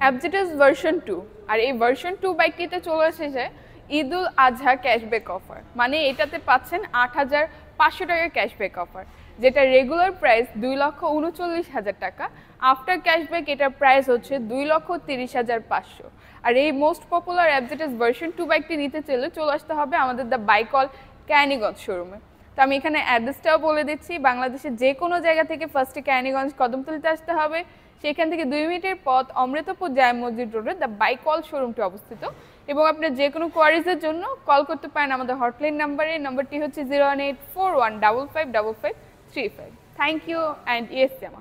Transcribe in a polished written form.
অ্যাবজেটাস version 2 আর এই version 2 বাইকটিতে চলে এসেছে ঈদুল আজহা ক্যাশব্যাক অফার, মানে এটাতে পাচ্ছেন ৮,৫০০ টাকার ক্যাশব্যাক অফার, যেটা রেগুলার প্রাইস 2,39,০০০ টাকা। আফটার ক্যাশব্যাক এটার প্রাইস হচ্ছে 2,30,৫০০। আর এই মোস্ট পপুলার অ্যাবজেটাস ভার্সন 2 বাইকটি নিতে চাইলে চলে আসতে হবে আমাদের দ্য বাইকল ক্যানিগঞ্জ শোরুমে। তো আমি এখানে অ্যাড্রেসটাও বলে দিচ্ছি, বাংলাদেশের যে কোনো জায়গা থেকে ফার্স্টে ক্যানিগঞ্জ কদমতলিতে আসতে হবে, সেখান থেকে 2 মিনিটের পথ অমৃতপুর জামে মসজিদ রোডে দ্য বাইকল শোরুমটি অবস্থিত। এবং আপনার যে কোনো কোয়ারিজের জন্য কল করতে পারেন আমাদের হটলাইন নাম্বারে, নাম্বারটি হচ্ছে 01841555535। থ্যাংক ইউ অ্যান্ড ইয়েস জামা।